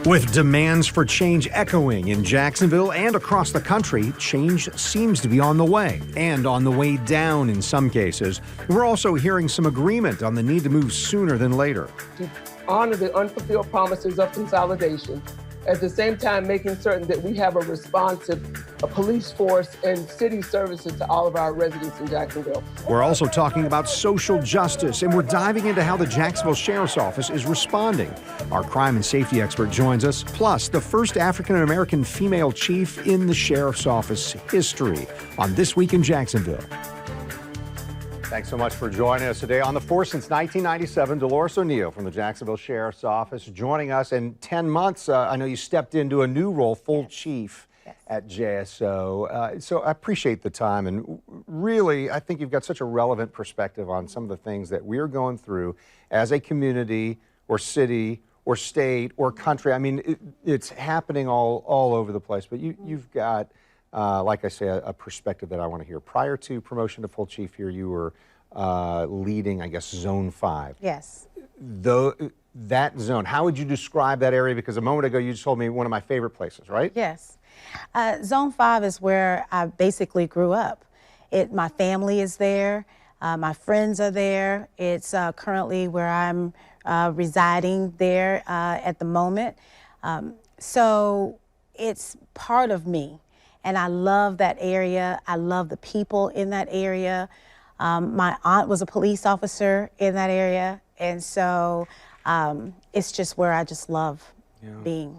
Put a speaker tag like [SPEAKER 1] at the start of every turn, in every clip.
[SPEAKER 1] With demands for change echoing in Jacksonville and across the country, change seems to be on the way, and on the way down in some cases. We're also hearing some agreement on the need to move sooner than later.
[SPEAKER 2] To honor the unfulfilled promises of consolidation, at the same time making certain that we have a responsive police force and city services to all of our residents in Jacksonville.
[SPEAKER 1] We're also talking about social justice, and we're diving into how the Jacksonville Sheriff's Office is responding. Our crime and safety expert joins us, plus the first African-American female chief in the Sheriff's Office history on This Week in Jacksonville. Thanks so much for joining us today. On the force since 1997, Dolores O'Neill from the Jacksonville Sheriff's Office joining us. In 10 months, I know you stepped into a new role, full chief at JSO. So I appreciate the time. And really, I think you've got such a relevant perspective on some of the things that we're going through as a community or city or state or country. I mean, it's happening all over the place. But you've got... like I say, a perspective that I want to hear. Prior to promotion to full chief here, you were leading, I guess, Zone 5.
[SPEAKER 3] Yes.
[SPEAKER 1] That zone, how would you describe that area? Because a moment ago, you just told me one of my favorite places, right?
[SPEAKER 3] Yes. Zone 5 is where I basically grew up. My family is there. My friends are there. It's currently where I'm residing there at the moment. So it's part of me. And I love that area. I love the people in that area. My aunt was a police officer in that area. And so it's just where I just love being.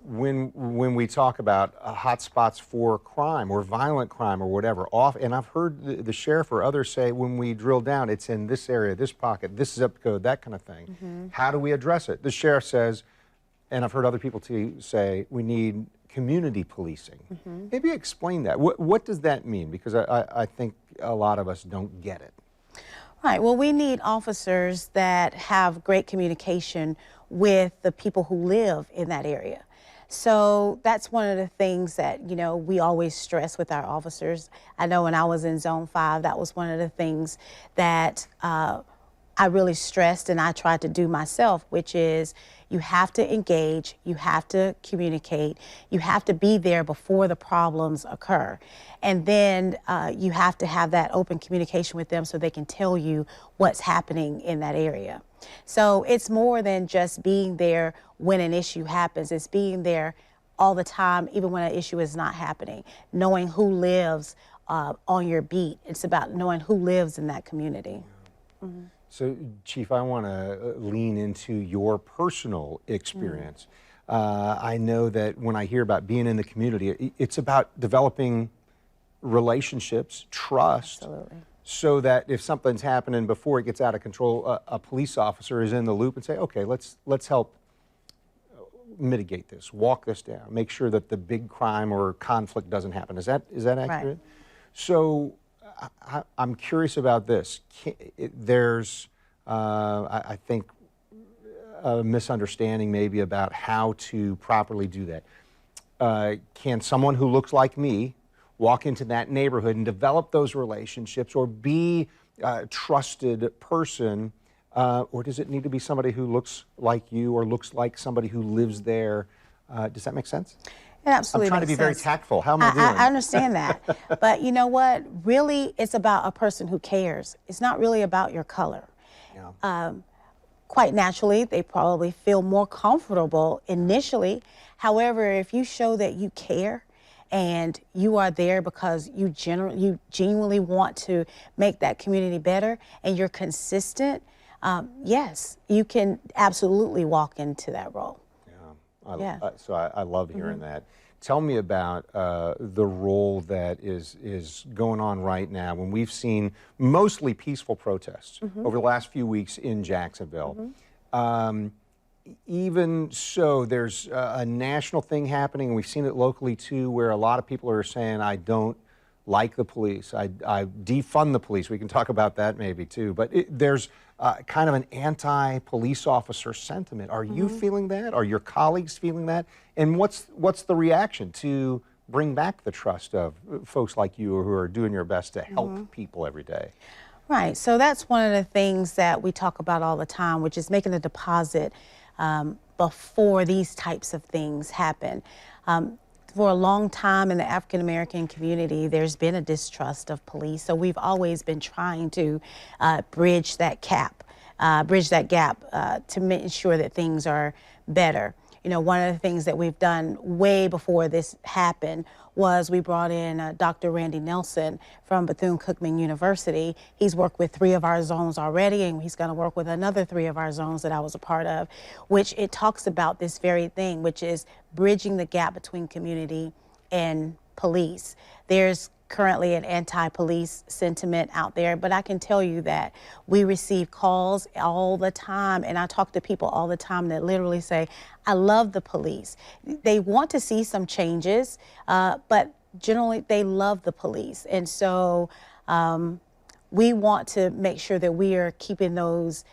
[SPEAKER 1] When we talk about hot spots for crime or violent crime or whatever, and I've heard the sheriff or others say when we drill down, it's in this area, this pocket, this zip code, that kind of thing. Mm-hmm. How do we address it? The sheriff says, and I've heard other people too say, we need community policing. Mm-hmm. Maybe explain that. What does that mean? Because I think a lot of us don't get it.
[SPEAKER 3] Right. Well, we need officers that have great communication with the people who live in that area. So that's one of the things that, you know, we always stress with our officers. I know when I was in Zone 5, that was one of the things that I really stressed and I tried to do myself, which is you have to engage, you have to communicate, you have to be there before the problems occur. And then you have to have that open communication with them so they can tell you what's happening in that area. So it's more than just being there when an issue happens. It's being there all the time, even when an issue is not happening, knowing who lives on your beat. It's about knowing who lives in that community. Mm-hmm.
[SPEAKER 1] So, Chief, I want to lean into your personal experience. I know that when I hear about being in the community, it's about developing relationships, trust,
[SPEAKER 3] Absolutely.
[SPEAKER 1] So that if something's happening before it gets out of control, a police officer is in the loop and say, okay, let's help mitigate this, walk this down, make sure that the big crime or conflict doesn't happen. Is that accurate?
[SPEAKER 3] Right.
[SPEAKER 1] So, I'm curious about this. There's, I think, a misunderstanding maybe about how to properly do that. Can someone who looks like me walk into that neighborhood and develop those relationships or be a trusted person, or does it need to be somebody who looks like you or looks like somebody who lives there? Does that make sense?
[SPEAKER 3] It absolutely
[SPEAKER 1] I'm trying to be
[SPEAKER 3] makes
[SPEAKER 1] very
[SPEAKER 3] sense.
[SPEAKER 1] tactful. How am I doing?
[SPEAKER 3] I understand that. But you know what? Really, it's about a person who cares. It's not really about your color. Yeah. Quite naturally, they probably feel more comfortable initially. However, if you show that you care and you are there because you genuinely want to make that community better and you're consistent, yes, you can absolutely walk into that role.
[SPEAKER 1] So I love hearing that. Tell me about the role that is going on right now when we've seen mostly peaceful protests over the last few weeks in Jacksonville. Even so, there's a national thing happening, and we've seen it locally too, where a lot of people are saying, I don't like the police, I defund the police. We can talk about that maybe too, but there's kind of an anti-police officer sentiment. Are you feeling that? Are your colleagues feeling that? And what's the reaction to bring back the trust of folks like you who are doing your best to help people every day?
[SPEAKER 3] Right, so that's one of the things that we talk about all the time, which is making a deposit before these types of things happen. For a long time in the African American community, there's been a distrust of police. So we've always been trying to bridge that gap to make sure that things are better. You know, one of the things that we've done way before this happened was we brought in Dr. Randy Nelson from Bethune-Cookman University. He's worked with 3 of our zones already, and he's going to work with another 3 of our zones that I was a part of, which it talks about this very thing, which is bridging the gap between community and police. There's currently an anti-police sentiment out there, but I can tell you that we receive calls all the time, and I talk to people all the time that literally say, I love the police. They want to see some changes, but generally they love the police. And so we want to make sure that we are keeping those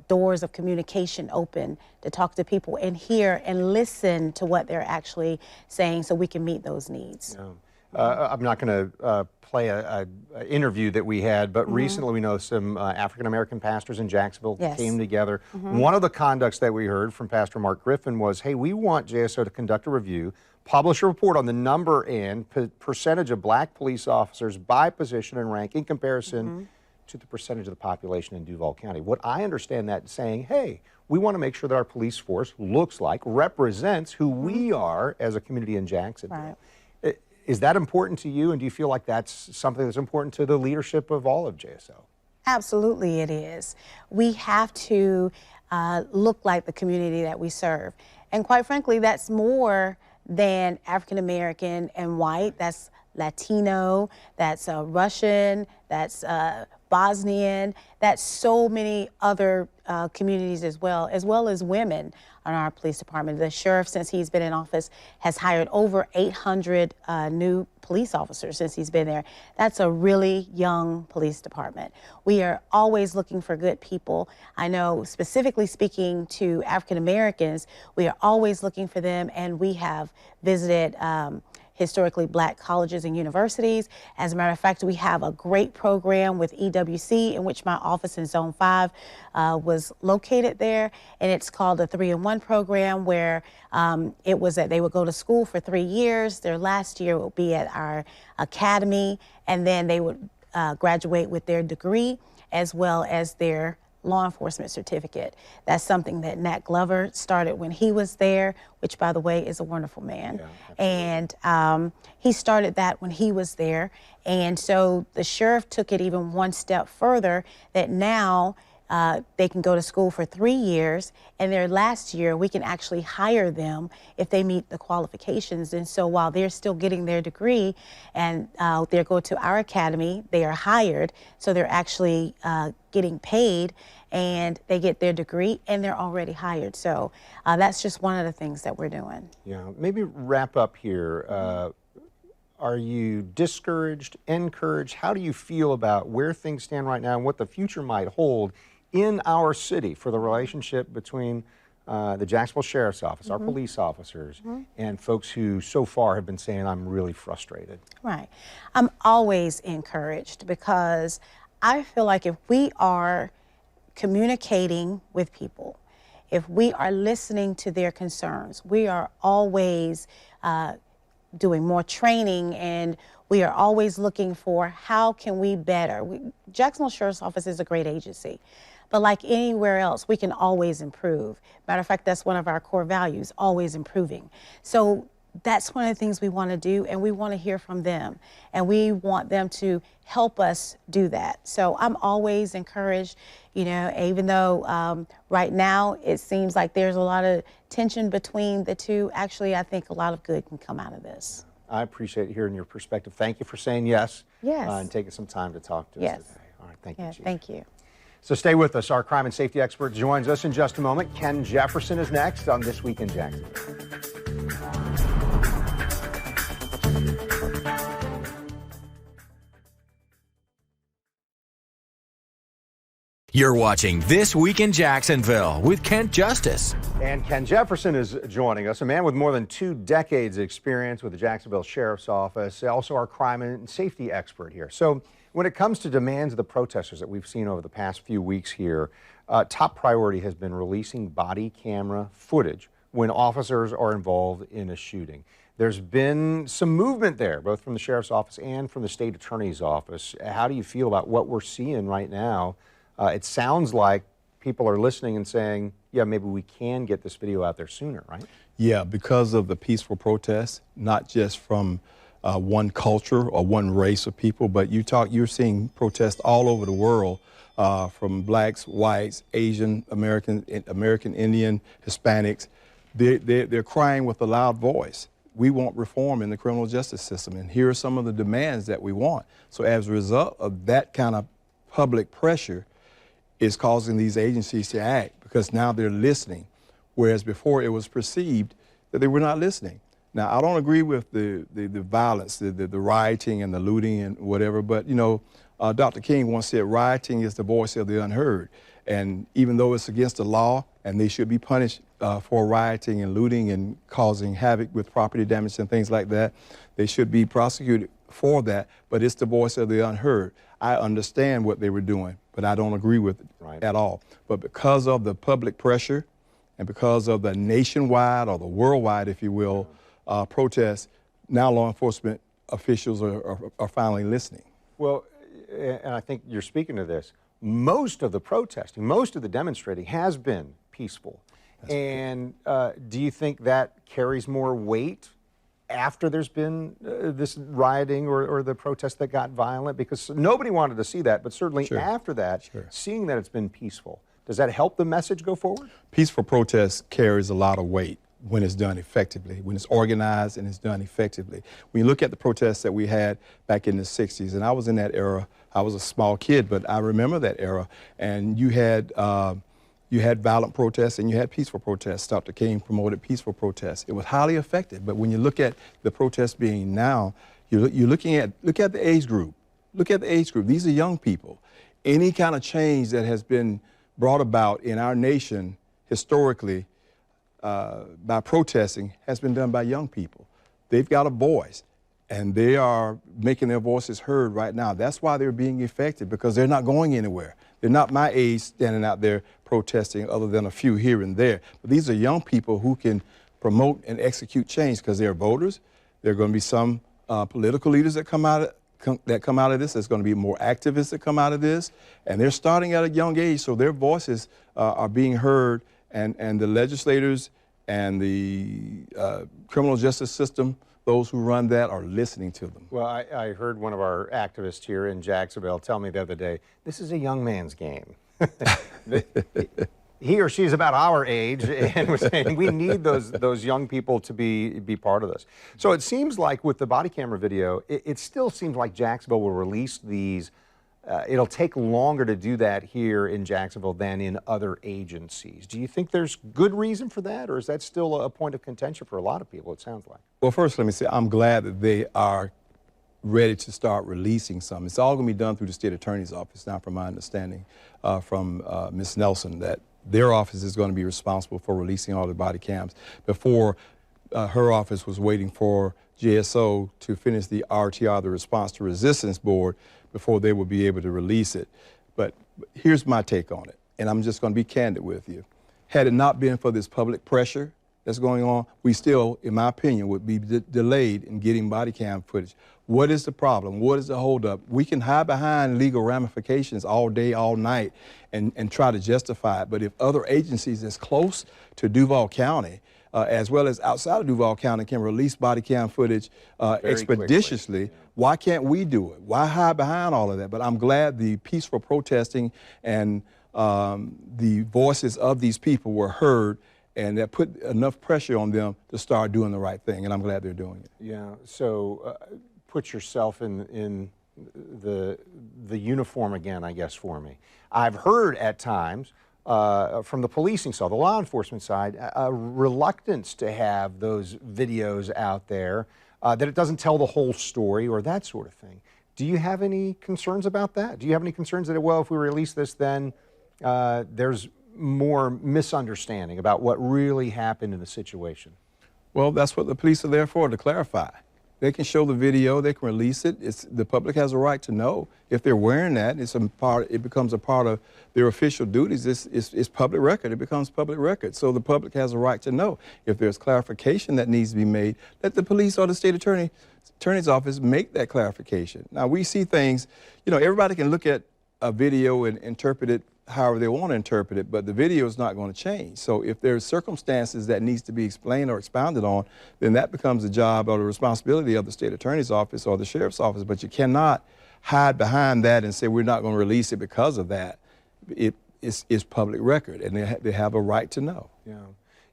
[SPEAKER 3] doors of communication open to talk to people and hear and listen to what they're actually saying so we can meet those needs.
[SPEAKER 1] Yeah. I'm not going to play an interview that we had, but recently we know some African-American pastors in Jacksonville came together. One of the conducts that we heard from Pastor Mark Griffin was, hey, we want JSO to conduct a review, publish a report on the number and percentage of black police officers by position and rank in comparison to the percentage of the population in Duval County. What I understand that saying, hey, we want to make sure that our police force looks like, represents who we are as a community in Jacksonville.
[SPEAKER 3] Right.
[SPEAKER 1] Is that important to you, and do you feel like that's something that's important to the leadership of all of JSO?
[SPEAKER 3] Absolutely it is. We have to look like the community that we serve. And quite frankly, that's more than African American and white. That's Latino, that's Russian, that's Bosnian, that's so many other communities as well as women on our police department. The sheriff, since he's been in office, has hired over 800 new police officers since he's been there. That's a really young police department. We are always looking for good people. I know, specifically speaking to African Americans, we are always looking for them, and we have visited historically black colleges and universities. As a matter of fact, we have a great program with EWC in which my office in Zone 5 was located there, and it's called the 3-in-1 program, where it was that they would go to school for 3 years. Their last year would be at our academy, and then they would graduate with their degree as well as their law enforcement certificate. That's something that Nat Glover started when he was there, which, by the way, is a wonderful man. Yeah, and he started that when he was there. And so the sheriff took it even one step further, that now they can go to school for 3 years, and their last year we can actually hire them if they meet the qualifications. And so while they're still getting their degree and they go to our academy, they are hired, so they're actually getting paid, and they get their degree and they're already hired. So that's just one of the things that we're doing. Yeah,
[SPEAKER 1] maybe wrap up here. Are you discouraged, encouraged? How do you feel about where things stand right now and what the future might hold in our city for the relationship between the Jacksonville Sheriff's Office, our police officers, and folks who so far have been saying, I'm really frustrated?
[SPEAKER 3] Right. I'm always encouraged, because I feel like if we are communicating with people, if we are listening to their concerns, we are always doing more training, and we are always looking for how can we better. Jacksonville Sheriff's Office is a great agency, but like anywhere else, we can always improve. Matter of fact, that's one of our core values, always improving. So that's one of the things we want to do, and we want to hear from them, and we want them to help us do that. So I'm always encouraged, you know, even though right now it seems like there's a lot of tension between the two. Actually, I think a lot of good can come out of this.
[SPEAKER 1] I appreciate hearing your perspective. Thank you for saying yes.
[SPEAKER 3] Yes.
[SPEAKER 1] And taking some time to talk to us today. All right, thank you, Chief.
[SPEAKER 3] Thank you.
[SPEAKER 1] So stay with us. Our crime and safety expert joins us in just a moment. Ken Jefferson is next on This Week in Jacksonville.
[SPEAKER 4] You're watching This Week in Jacksonville with Kent Justice.
[SPEAKER 1] And Ken Jefferson is joining us, a man with more than 2 decades experience with the Jacksonville Sheriff's Office, also our crime and safety expert here. So when it comes to demands of the protesters that we've seen over the past few weeks here, top priority has been releasing body camera footage when officers are involved in a shooting. There's been some movement there, both from the sheriff's office and from the state attorney's office. How do you feel about what we're seeing right now? It sounds like people are listening and saying, yeah, maybe we can get this video out there sooner, right?
[SPEAKER 5] Yeah, because of the peaceful protests, not just from one culture or one race of people, but you're seeing protests all over the world, from blacks, whites, Asian, American Indian, Hispanics. They're crying with a loud voice. We want reform in the criminal justice system, and here are some of the demands that we want. So as a result of that kind of public pressure is causing these agencies to act, because now they're listening, whereas before it was perceived that they were not listening. Now, I don't agree with the violence, the rioting and the looting and whatever, but, you know, Dr. King once said rioting is the voice of the unheard. And even though it's against the law and they should be punished for rioting and looting and causing havoc with property damage and things like that, they should be prosecuted for that, but it's the voice of the unheard. I understand what they were doing, but I don't agree with it at all. But because of the public pressure and because of the nationwide or the worldwide, if you will, protests, now law enforcement officials are finally listening.
[SPEAKER 1] Well, and I think you're speaking to this. Most of the protesting, most of the demonstrating has been peaceful. And do you think that carries more weight after there's been this rioting or the protest that got violent? Because nobody wanted to see that, but certainly after that, seeing that it's been peaceful, does that help the message go forward?
[SPEAKER 5] Peaceful protest carries a lot of weight when it's done effectively, when it's organized and it's done effectively. When you look at the protests that we had back in the 60s, and I was in that era, I was a small kid, but I remember that era, and you had violent protests and you had peaceful protests. Dr. King promoted peaceful protests. It was highly effective, but when you look at the protests being now, you're looking at, look at the age group. Look at the age group. These are young people. Any kind of change that has been brought about in our nation historically by protesting has been done by young people. They've got a voice, and they are making their voices heard right now. That's why they're being effective, because they're not going anywhere. They're not my age standing out there protesting, other than a few here and there. But these are young people who can promote and execute change, because they're voters. There are going to be some political leaders that come out of this. There's going to be more activists that come out of this, and they're starting at a young age, so their voices are being heard. And the legislators and the criminal justice system, those who run that, are listening to them.
[SPEAKER 1] Well, I heard one of our activists here in Jacksonville tell me the other day, this is a young man's game. He or she is about our age, and we're saying we need those young people to be part of this. So it seems like with the body camera video, it still seems like Jacksonville will release these. It'll take longer to do that here in Jacksonville than in other agencies. Do you think there's good reason for that, or is that still a point of contention for a lot of people, it sounds like?
[SPEAKER 5] Well, first let me say I'm glad that they are ready to start releasing some. It's all going to be done through the state attorney's office now, from my understanding from Ms. Nelson, that their office is going to be responsible for releasing all the body cams. Before, her office was waiting for JSO to finish the RTR, the Response to Resistance Board, before they would be able to release it. But here's my take on it, and I'm just going to be candid with you. Had it not been for this public pressure that's going on, we still, in my opinion, would be delayed in getting body cam footage. What is the problem? What is the holdup? We can hide behind legal ramifications all day, all night, and try to justify it. But if other agencies as close to Duval County, as well as outside of Duval County, can release body cam footage expeditiously, why can't we do it? Why hide behind all of that? But I'm glad the peaceful protesting and the voices of these people were heard, and that put enough pressure on them to start doing the right thing, and I'm glad they're doing it.
[SPEAKER 1] Yeah, so put yourself in the uniform again, I guess, for me. I've heard at times from the policing side, the law enforcement side, a reluctance to have those videos out there, that it doesn't tell the whole story or that sort of thing. Do you have any concerns about that? Do you have any concerns that, well, if we release this, then there's more misunderstanding about what really happened in the situation?
[SPEAKER 5] Well, that's what the police are there for, to clarify. They can show the video. They can release it. The public has a right to know if they're wearing that. It becomes a part of their official duties. It's public record. It becomes public record. So the public has a right to know. If there's clarification that needs to be made, let the police or the state attorney's office make that clarification. Now we see things. Everybody can look at a video and interpret it however they want to interpret it, but the video is not going to change. So if there's circumstances that needs to be explained or expounded on, then that becomes the job or the responsibility of the state attorney's office or the sheriff's office. But you cannot hide behind that and say we're not going to release it because of that. It's public record, and they have a right to know.
[SPEAKER 6] Yeah.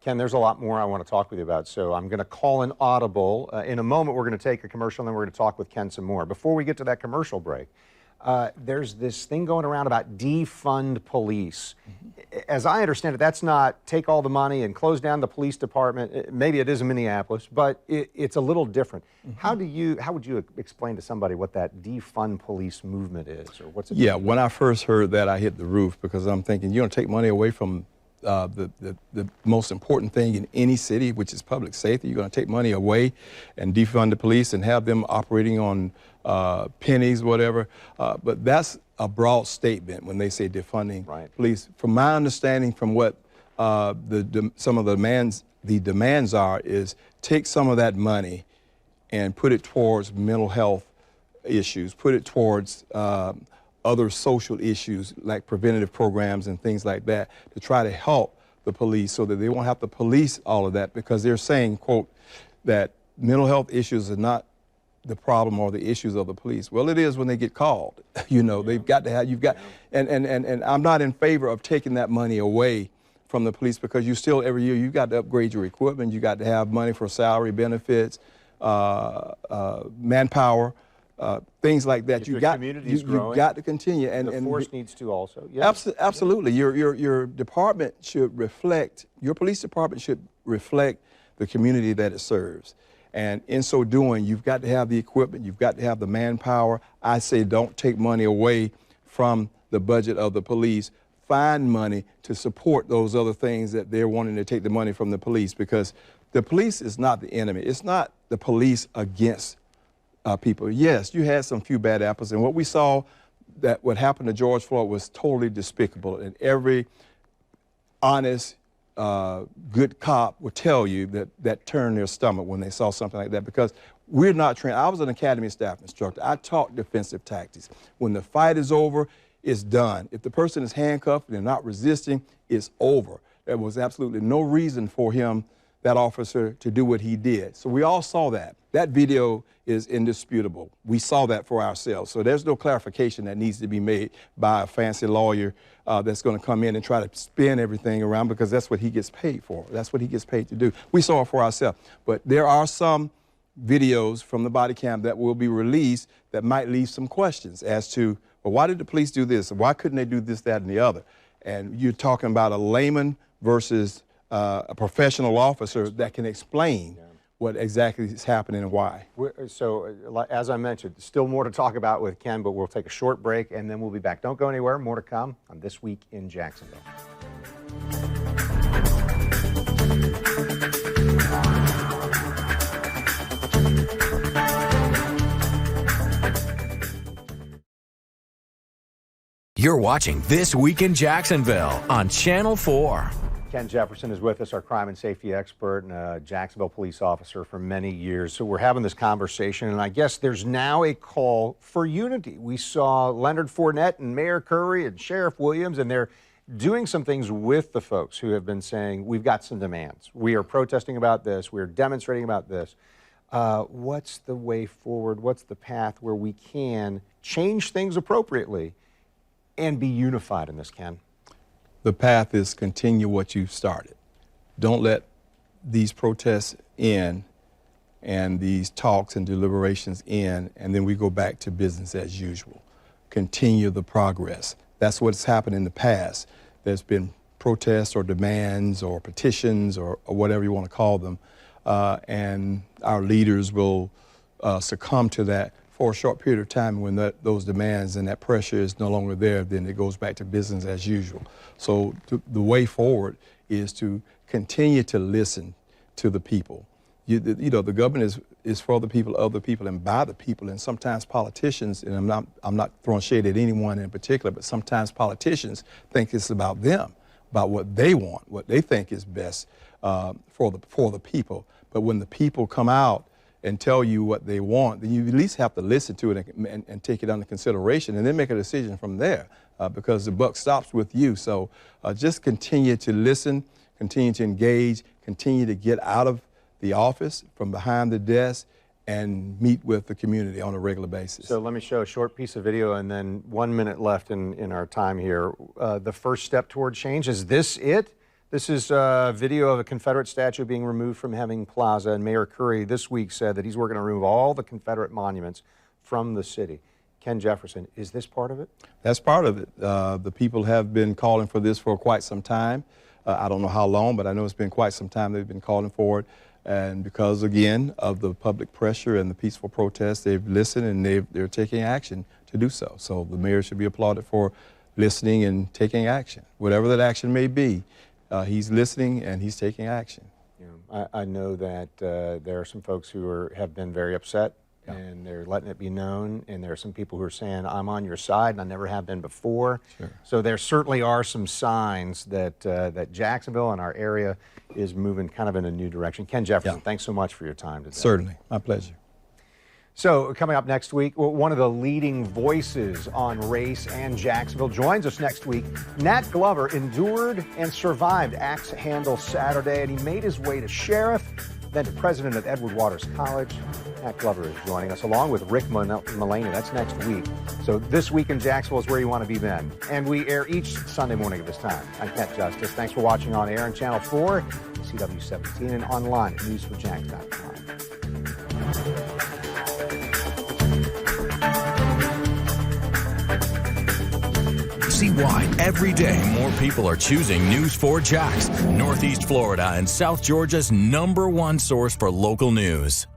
[SPEAKER 6] Ken, there's a lot more I want to talk with you about, so I'm going to call an audible. In a moment, we're going to take a commercial, and then we're going to talk with Ken some more. Before we get to that commercial break, there's this thing going around about defund police. As I understand it, that's not take all the money and close down the police department. Maybe it is in Minneapolis, but it's a little different. How would you explain to somebody what that defund police movement is, or what's it?
[SPEAKER 5] Yeah, when I first heard that, I hit the roof, because I'm thinking, you're going to take money away from the most important thing in any city, which is public safety. You're going to take money away and defund the police and have them operating on pennies, whatever. But that's a broad statement when they say defunding police. From my understanding, from what some of the demands are, is take some of that money and put it towards mental health issues, put it towards other social issues like preventative programs and things like that, to try to help the police so that they won't have to police all of that, because they're saying, quote, that mental health issues are not the problem or the issues of the police. Well, it is when they get called. They've got to have, and I'm not in favor of taking that money away from the police, because you still, every year, you've got to upgrade your equipment, you got to have money for salary, benefits, manpower, things like that. You've got to continue, and
[SPEAKER 6] the force needs to also. Yes.
[SPEAKER 5] Absolutely, your department should reflect. Your police department should reflect the community that it serves, and in so doing, you've got to have the equipment. You've got to have the manpower. I say, don't take money away from the budget of the police. Find money to support those other things that they're wanting to take the money from the police, because the police is not the enemy. It's not the police against people. Yes, you had some few bad apples, and what we saw, that what happened to George Floyd was totally despicable, and every honest, good cop would tell you that turned their stomach when they saw something like that, because we're not trained. I was an academy staff instructor. I taught defensive tactics. When the fight is over, it's done. If the person is handcuffed and they're not resisting, it's over. There was absolutely no reason for him, that officer, to do what he did. So we all saw that. That video is indisputable. We saw that for ourselves. So there's no clarification that needs to be made by a fancy lawyer that's going to come in and try to spin everything around, because that's what he gets paid for. That's what he gets paid to do. We saw it for ourselves. But there are some videos from the body cam that will be released that might leave some questions as to, well, why did the police do this? Why couldn't they do this, that, and the other? And you're talking about a layman versus a professional officer that can explain what exactly is happening and why.
[SPEAKER 6] So, as I mentioned, still more to talk about with Ken, but we'll take a short break and then we'll be back. Don't go anywhere. More to come on This Week in Jacksonville.
[SPEAKER 4] You're watching This Week in Jacksonville on Channel 4.
[SPEAKER 6] Ken Jefferson is with us, our crime and safety expert and a Jacksonville police officer for many years. So we're having this conversation, and I guess there's now a call for unity. We saw Leonard Fournette and Mayor Curry and Sheriff Williams, and they're doing some things with the folks who have been saying, we've got some demands. We are protesting about this. We're demonstrating about this. What's the way forward? What's the path where we can change things appropriately and be unified in this, Ken?
[SPEAKER 5] The path is continue what you've started. Don't let these protests end and these talks and deliberations end, and then we go back to business as usual. Continue the progress. That's what's happened in the past. There's been protests or demands or petitions or whatever you want to call them, and our leaders will succumb to that for a short period of time. When those demands and that pressure is no longer there, then it goes back to business as usual. So the way forward is to continue to listen to the people, The government is for the people, of the people, and by the people. And sometimes politicians, and I'm not throwing shade at anyone in particular, but sometimes politicians think it's about them, about what they want, what they think is best for the people. But when the people come out and tell you what they want, then you at least have to listen to it and take it under consideration, and then make a decision from there, because the buck stops with you. So just continue to listen, continue to engage, continue to get out of the office, from behind the desk, and meet with the community on a regular basis.
[SPEAKER 6] So let me show a short piece of video, and then 1 minute left in our time here. The first step toward change, is this it? This is a video of a Confederate statue being removed from Hemming Plaza, and Mayor Curry this week said that he's working to remove all the Confederate monuments from the city. Ken Jefferson, is this part of it?
[SPEAKER 5] That's part of it. The people have been calling for this for quite some time. I don't know how long, but I know it's been quite some time they've been calling for it. And because, again, of the public pressure and the peaceful protests, they've listened and they're taking action to do so. So the mayor should be applauded for listening and taking action. Whatever that action may be, he's listening and he's taking action.
[SPEAKER 6] I know that there are some folks who have been very upset, and they're letting it be known, and there are some people who are saying, I'm on your side, and I never have been before. Sure. So there certainly are some signs that that Jacksonville and our area is moving kind of in a new direction. Ken Jefferson, thanks so much for your time today.
[SPEAKER 5] Certainly, my pleasure.
[SPEAKER 6] So coming up next week, one of the leading voices on race and Jacksonville joins us next week. Nat Glover endured and survived Axe Handle Saturday, and he made his way to sheriff, then to president of Edward Waters College. Nat Glover is joining us, along with Rick Mullaney. That's next week. So this week in Jacksonville is where you want to be then. And we air each Sunday morning at this time. I'm Kent Justice. Thanks for watching on air on Channel 4, CW17, and online at newsforjax.com.
[SPEAKER 4] See why every day more people are choosing News 4 Jax, Northeast Florida and South Georgia's #1 source for local news.